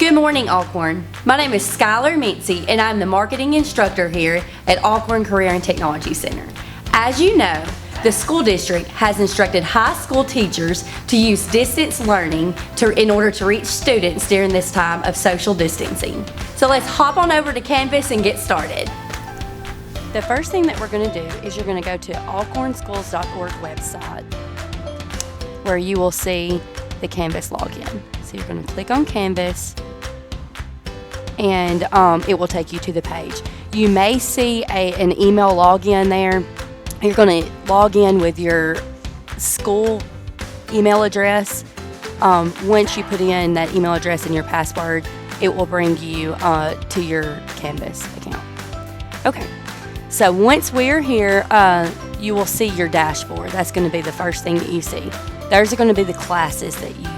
Good morning, Alcorn. My name is Skylar Mincy, and I'm the marketing instructor here at Alcorn Career and Technology Center. As you know, the school district has instructed high school teachers to use distance learning in order to reach students during this time of social distancing. So let's hop on over to Canvas and get started. The first thing that we're going to do is you're going to go to alcornschools.org website, where you will see the Canvas login. So you're going to click on Canvas, and it will take you to the page. You may see an email login there. You're going to log in with your school email address. Once you put in that email address and your password, it will bring you to your Canvas account. Okay, so once we're here, you will see your dashboard. That's going to be the first thing that you see. Those are going to be the classes that you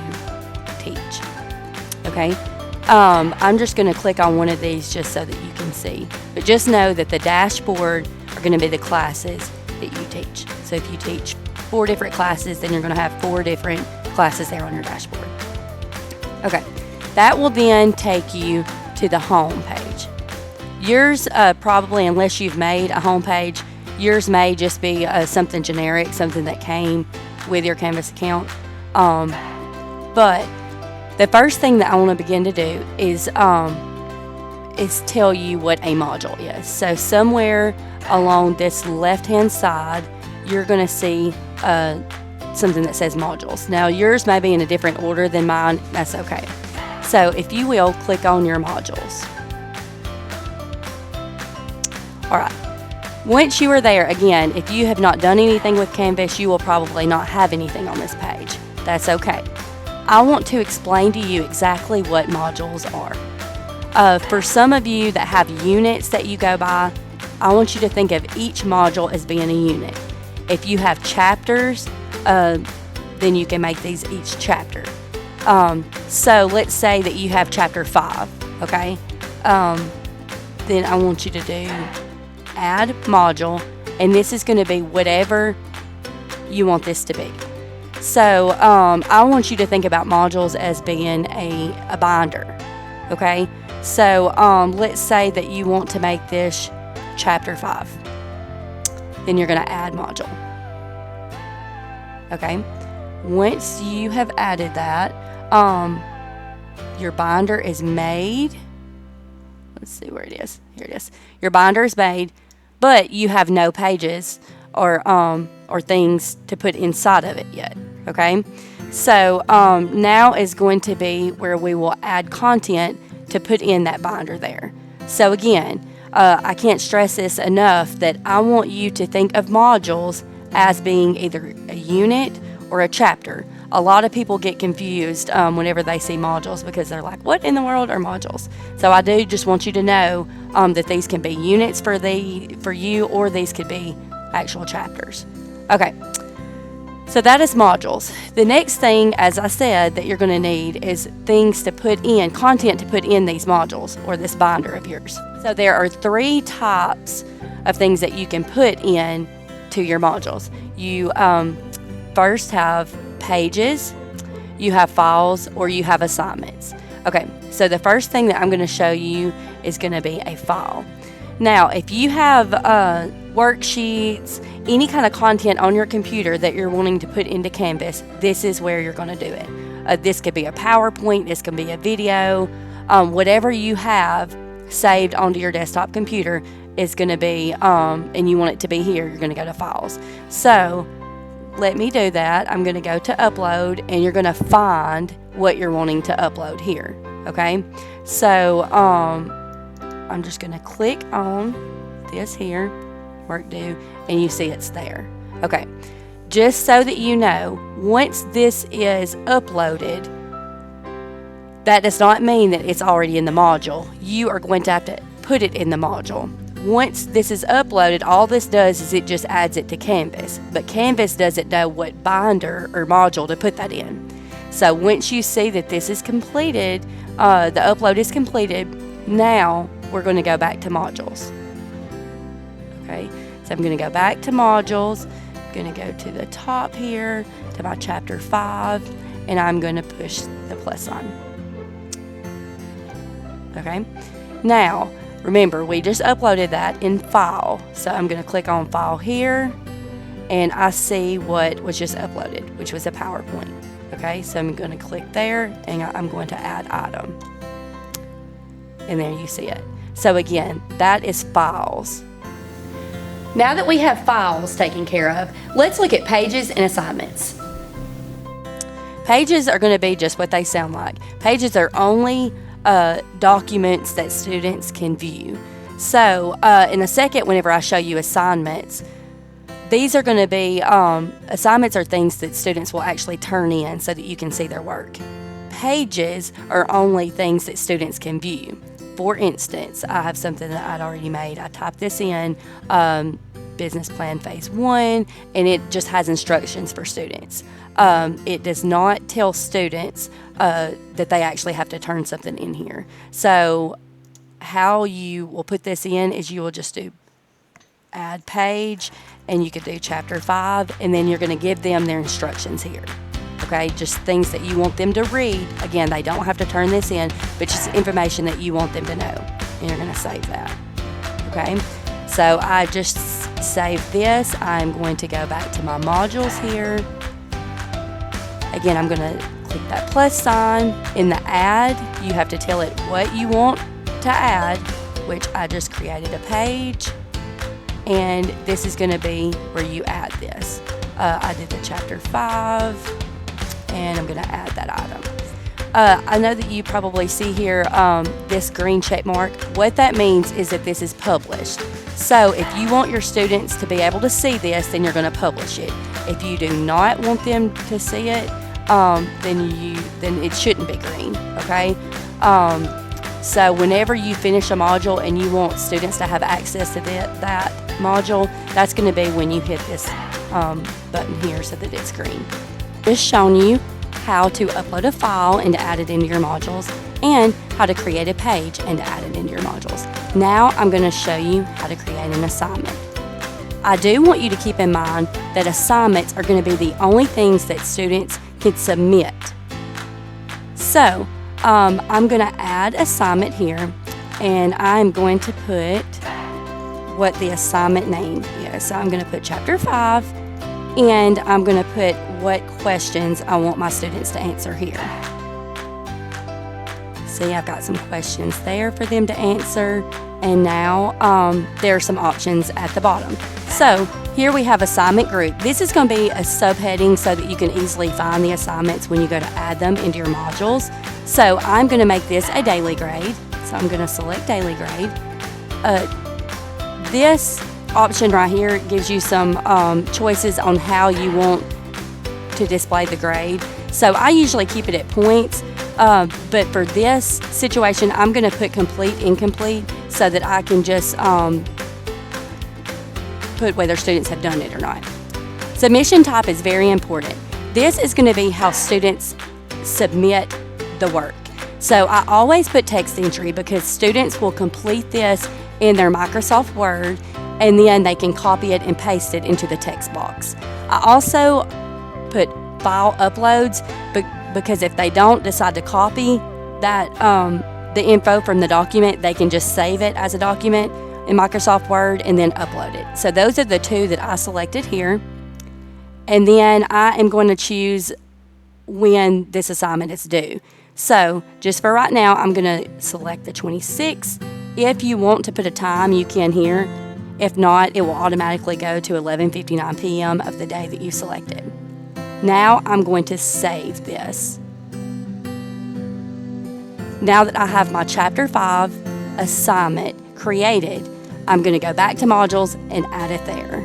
teach. Okay, I'm just going to click on one of these just so that you can see. But just know that the dashboard are going to be the classes that you teach. So if you teach 4 different classes, then you're going to have 4 different classes there on your dashboard. Okay, that will then take you to the home page. Yours probably, unless you've made a home page, yours may just be something generic, something that came with your Canvas account. But the first thing that I want to begin to do is tell you what a module is. So somewhere along this left-hand side, you're going to see something that says modules. Now, yours may be in a different order than mine. That's okay. So if you will, click on your modules. All right. Once you are there, again, if you have not done anything with Canvas, you will probably not have anything on this page. That's okay. I want to explain to you exactly what modules are. For some of you that have units that you go by, I want you to think of each module as being a unit. If you have chapters, then you can make these each chapter. So let's say that you have chapter 5, okay? Then I want you to do add module, and this is going to be whatever you want this to be. So I want you to think about modules as being a binder, okay? So let's say that you want to make this chapter 5. Then you're going to add module. Okay? Once you have added that, your binder is made. Let's see where it is. Here it is. Your binder is made, but you have no pages or things to put inside of it yet. Okay? So now is going to be where we will add content to put in that binder there. So again, I can't stress this enough that I want you to think of modules as being either a unit or a chapter. A lot of people get confused whenever they see modules because they're like, what in the world are modules? So I do just want you to know that these can be units for you, or these could be actual chapters. Okay, so that is modules. The next thing, as I said, that you're going to need is things to put in, content to put in these modules or this binder of yours. So there are 3 types of things that you can put in to your modules. You first have pages, you have files, or you have assignments. Okay, so the first thing that I'm going to show you is going to be a file. Now, if you have worksheets, any kind of content on your computer that you're wanting to put into Canvas, this is where you're going to do it. This could be a PowerPoint, this can be a video, whatever you have saved onto your desktop computer is going to be, and you want it to be here, you're going to go to Files. So let me do that. I'm going to go to Upload, and you're going to find what you're wanting to upload here. Okay, so I'm just going to click on this here, Work Due, and you see it's there. Okay, just so that you know, once this is uploaded, that does not mean that it's already in the module. You are going to have to put it in the module. Once this is uploaded, all this does is it just adds it to Canvas. But Canvas doesn't know what binder or module to put that in. So once you see that this is completed, the upload is completed, now we're going to go back to modules. Okay, so I'm going to go back to modules. I'm going to go to the top here to my chapter 5, and I'm going to push the plus sign. Okay. Now, remember, we just uploaded that in File. So I'm going to click on File here, and I see what was just uploaded, which was a PowerPoint. Okay, so I'm going to click there, and I'm going to add item. And there you see it. So again, that is files. Now that we have files taken care of, let's look at pages and assignments. Pages are going to be just what they sound like. Pages are only documents that students can view. So in a second, whenever I show you assignments, these are going to be, assignments are things that students will actually turn in so that you can see their work. Pages are only things that students can view. For instance, I have something that I'd already made. I typed this in, business plan phase 1, and it just has instructions for students. It does not tell students that they actually have to turn something in here. So how you will put this in is you will just do add page, and you could do chapter 5, and then you're going to give them their instructions here. Okay, just things that you want them to read. Again, they don't have to turn this in, but just information that you want them to know, and you're going to save that. Okay, so I just saved this. I'm going to go back to my modules here. Again, I'm going to click that plus sign. In the add, you have to tell it what you want to add, which I just created a page, and this is going to be where you add this. I did the chapter 5, and I'm going to add that item. I know that you probably see here this green check mark. What that means is that this is published. So if you want your students to be able to see this, then you're going to publish it. If you do not want them to see it, then it shouldn't be green. Okay. So whenever you finish a module and you want students to have access to that module, that's going to be when you hit this button here so that it's green. Just shown you how to upload a file and to add it into your modules, and how to create a page and to add it into your modules. Now I'm going to show you how to create an assignment. I do want you to keep in mind that assignments are going to be the only things that students can submit. So I'm going to add assignment here, and I'm going to put what the assignment name is. So I'm going to put chapter 5, and I'm going to put what questions I want my students to answer here. See, I've got some questions there for them to answer, and now there are some options at the bottom. So here we have assignment group. This is going to be a subheading so that you can easily find the assignments when you go to add them into your modules. So I'm going to make this a daily grade. So I'm going to select daily grade. This option right here gives you some choices on how you want to display the grade. So I usually keep it at points, but for this situation, I'm going to put complete, incomplete, so that I can just put whether students have done it or not. Submission type is very important. This is going to be how students submit the work. So I always put text entry because students will complete this in their Microsoft Word, and then they can copy it and paste it into the text box. I also put file uploads because if they don't decide to copy that the info from the document, they can just save it as a document in Microsoft Word and then upload it. So those are the two that I selected here. And then I am going to choose when this assignment is due. So just for right now, I'm going to select the 26th. If you want to put a time, you can here. If not, it will automatically go to 11:59 p.m. of the day that you selected. Now I'm going to save this. Now that I have my Chapter 5 assignment created, I'm going to go back to modules and add it there.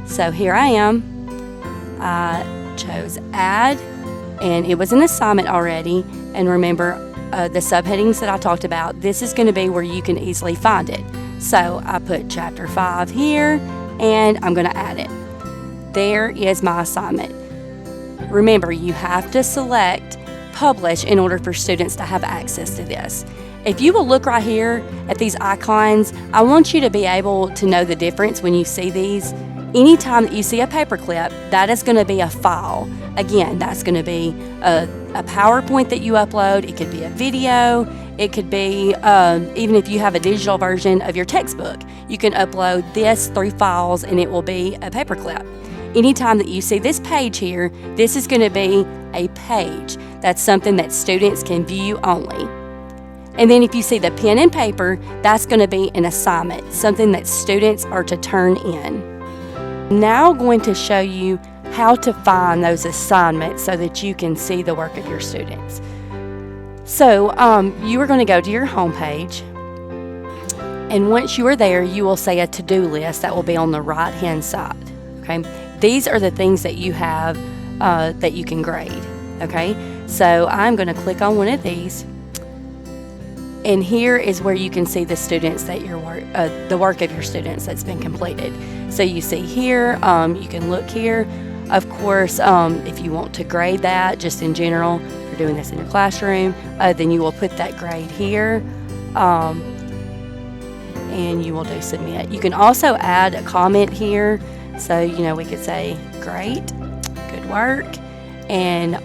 So here I am. I chose add, and it was an assignment already. And remember, the subheadings that I talked about, this is going to be where you can easily find it. So I put Chapter 5 here, and I'm going to add it. There is my assignment. Remember, you have to select Publish in order for students to have access to this. If you will look right here at these icons, I want you to be able to know the difference when you see these. Anytime that you see a paperclip, that is going to be a file. Again, that's going to be a a PowerPoint that you upload. It could be a video. It could be, even if you have a digital version of your textbook, you can upload this through files and it will be a paperclip. Anytime that you see this page here, this is going to be a page. That's something that students can view only. And then if you see the pen and paper, that's going to be an assignment, something that students are to turn in. Now I'm going to show you how to find those assignments so that you can see the work of your students. So you are going to go to your home page, and once you are there, you will see a to-do list that will be on the right-hand side. Okay, these are the things that you have that you can grade. Okay, so I'm going to click on one of these, and here is where you can see the students that the work of your students that's been completed. So you see here, you can look here. Of course, if you want to grade that, just in general, if you're doing this in your classroom, then you will put that grade here, and you will do submit. You can also add a comment here. So, we could say, great, good work, and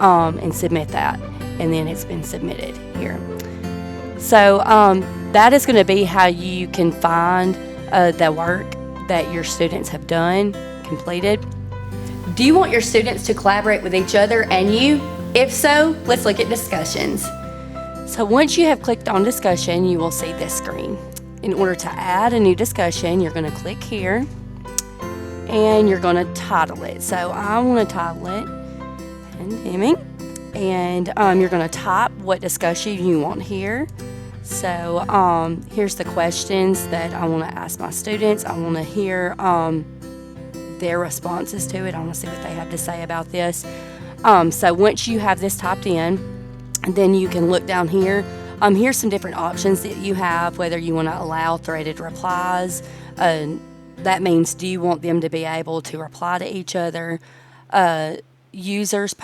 submit that. And then it's been submitted here. So that is going to be how you can find the work that your students have done, completed. Do you want your students to collaborate with each other and you? If so, let's look at discussions. So once you have clicked on discussion, you will see this screen. In order to add a new discussion, you're going to click here and you're going to title it. So I want to title it Pandemic, and you're going to type what discussion you want here. So here's the questions that I want to ask my students. I want to hear their responses to it. I want to see what they have to say about this. So once you have this typed in, then you can look down here. Here's some different options that you have, whether you want to allow threaded replies. That means, do you want them to be able to reply to each other? Users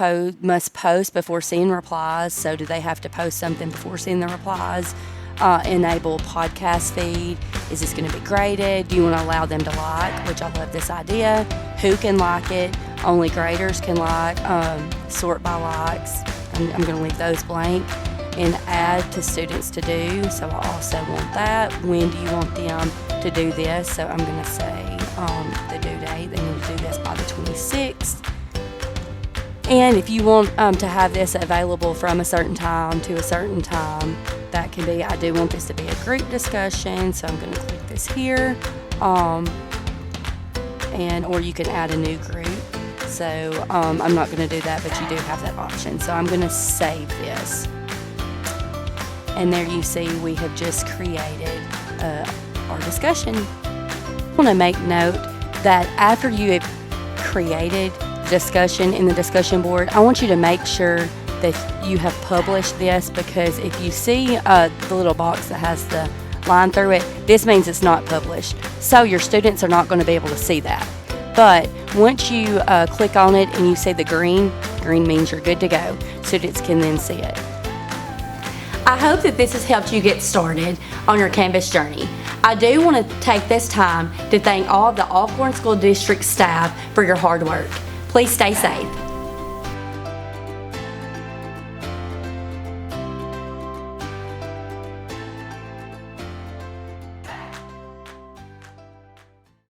must post before seeing replies. So do they have to post something before seeing the replies? Enable podcast feed. Is this going to be graded? Do you want to allow them to like, which I love this idea. Who can like it? Only graders can like. Sort by likes. I'm going to leave those blank. And add to students to do. So I also want that. When do you want them to do this? So I'm going to say the due date. They need to do this by the 26th. And if you want to have this available from a certain time to a certain time, that can be, I do want this to be a group discussion, so I'm going to click this here. Or you can add a new group. So I'm not going to do that, but you do have that option. So I'm going to save this. And there you see we have just created our discussion. I want to make note that after you have created discussion in the discussion board, I want you to make sure that you have published this, because if you see the little box that has the line through it, this means it's not published. So your students are not going to be able to see that. But once you click on it and you see the green means you're good to go. Students can then see it. I hope that this has helped you get started on your Canvas journey. I do want to take this time to thank all of the Alcorn School District staff for your hard work. Please stay safe.